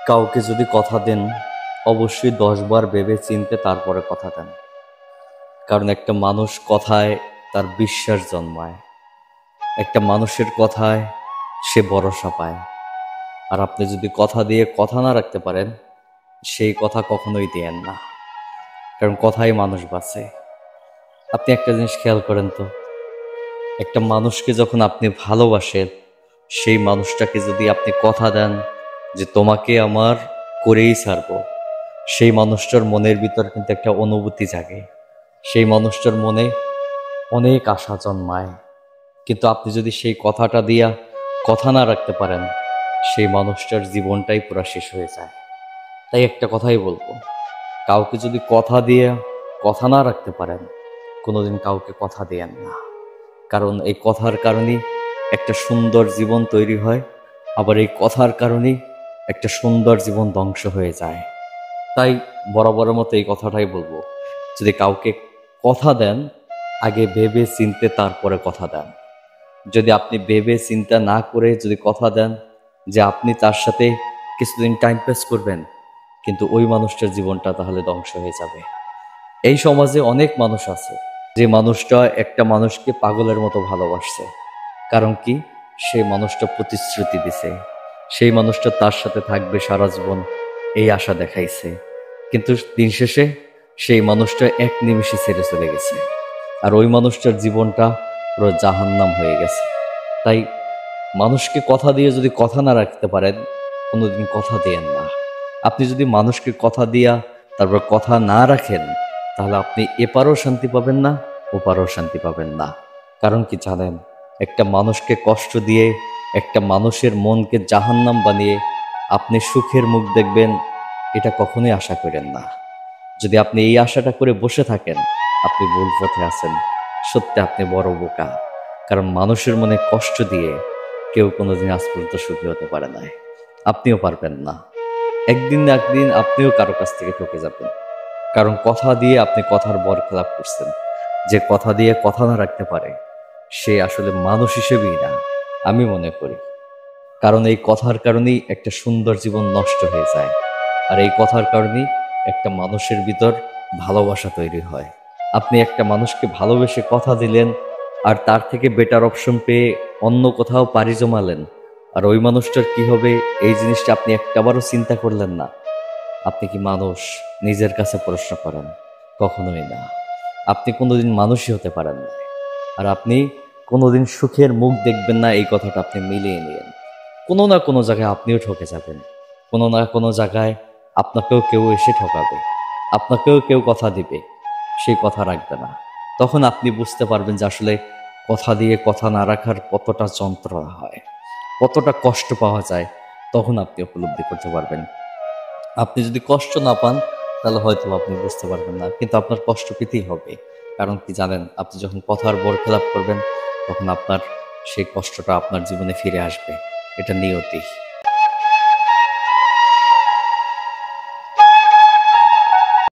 কাউকে যদি কথা দেন, অবশ্যই 10 বার ভেবে চিনতে তারপরে কথা দেন। কারণ একটা মানুষ কথায় তার বিশ্বাস জন্মায়, একটা মানুষের কথায় সে ভরসা পায়। আর আপনি যদি কথা দিয়ে কথা না রাখতে পারেন, সেই কথা কখনোই দিয়েন না। কারণ কথাই মানুষ বাঁচে। আপনি একটা জিনিস খেয়াল করেন তো, একটা মানুষকে যখন আপনি ভালোবাসেন, সেই মানুষটাকে যদি আপনি কথা দেন যে তোমাকে আমার করেই ছাড়বো, সেই মানুষটার মনের ভিতর কিন্তু একটা অনুভূতি জাগে, সেই মানুষটার মনে অনেক আশা জন্মায়। কিন্তু আপনি যদি সেই কথাটা দিয়া কথা না রাখতে পারেন, সেই মানুষটার জীবনটাই পুরা শেষ হয়ে যায়। তাই একটা কথাই বলবো, কাউকে যদি কথা দিয়ে কথা না রাখতে পারেন, কোনোদিন কাউকে কথা দিয়েন না। কারণ এই কথার কারণেই একটা সুন্দর জীবন তৈরি হয়, আবার এই কথার কারণেই একটা সুন্দর জীবন ধ্বংস হয়ে যায়। তাই বরাবরের মতো এই কথাটাই বলবো, যদি কাউকে কথা দেন, আগে ভেবে চিনতে তারপরে কথা দেন। যদি আপনি ভেবে চিন্তা না করে যদি কথা দেন যে আপনি তার সাথে কিছুদিন টাইম পাস করবেন, কিন্তু ওই মানুষটার জীবনটা তাহলে ধ্বংস হয়ে যাবে। এই সমাজে অনেক মানুষ আছে, যে মানুষটা একটা মানুষকে পাগলের মতো ভালোবাসছে। কারণ কি? সেই মানুষটা প্রতিশ্রুতি দিছে, সেই মানুষটা তার সাথে থাকবে সারা জীবন, এই আশা দেখাইছে। কিন্তু দিন শেষে সেই মানুষটা এক নিমিষে ছেড়ে চলে গেছে, আর ওই মানুষটার জীবনটা পুরো জাহান্নাম হয়ে গেছে। তাই মানুষকে কথা দিয়ে যদি কথা না রাখতে পারেন, কোনোদিন কথা দিয়েন না। আপনি যদি মানুষকে কথা দিয়া তারপর কথা না রাখেন, তাহলে আপনি এপারও শান্তি পাবেন না, ওপারও শান্তি পাবেন না। কারণ কি জানেন, একটা মানুষকে কষ্ট দিয়ে, একটা মানুষের মনকে জাহান্নাম বানিয়ে আপনি সুখের মুখ দেখবেন, এটা কখনোই আশা করেন না। যদি আপনি এই আশাটা করে বসে থাকেন, আপনি ভুল পথে আছেন। সত্যি আপনি বড় বোকা। কারণ মানুষের মনে কষ্ট দিয়ে কেউ কোনোদিন আজ পর্যন্ত সুখী হতে পারে না, আপনিও পারবেন না। একদিন না একদিন আপনিও কারো কাছ থেকে ঠকে যাবেন। কারণ কথা দিয়ে আপনি কথার বরখেলাপ করছেন। যে কথা দিয়ে কথা না রাখতে পারে, সে আসলে মানুষ হিসেবেই না, আমি মনে করি। কারণ এই কথার কারণেই একটা সুন্দর জীবন নষ্ট হয়ে যায়, আর এই কথার কারণেই একটা মানুষের ভিতর ভালোবাসা তৈরি হয়। আপনি একটা মানুষকে ভালোবেসে কথা দিলেন, আর তার থেকে বেটার অপশন পেয়ে অন্য কোথাও পাড়ি জমালেন, আর ওই মানুষটার কি হবে এই জিনিসটা আপনি একটাবারও চিন্তা করলেন না। আপনি কি মানুষ? নিজের কাছে প্রশ্ন করেন। কখনোই না। আপনি কোনোদিন মানুষই হতে পারেন না, আর আপনি কোনোদিন সুখের মুখ দেখবেন না, এই কথাটা আপনি মিলিয়ে নিন। কোনো না কোনো জায়গায় আপনিও ঠকে যাবেন, কোনো না কোনো জায়গায় আপনাকেও কেউ এসে ঠকাবে, আপনাকেও কেউ কথা দিবে, সেই কথা রাখবে না। তখন আপনি বুঝতে পারবেন যে আসলে কথা দিয়ে কথা না রাখার কতটা যন্ত্রণা হয়, কতটা কষ্ট পাওয়া যায়। তখন আপনি উপলব্ধি করতে পারবেন। আপনি যদি কষ্ট না পান, তাহলে হয়তো আপনি বুঝতে পারবেন না, কিন্তু আপনার কষ্ট পেতেই হবে। কারণ কি জানেন, আপনি যখন কথার বরখেলাপ করবেন, তখন আপনার সেই কষ্টটা আপনার জীবনে ফিরে আসবে। এটা নিয়তি।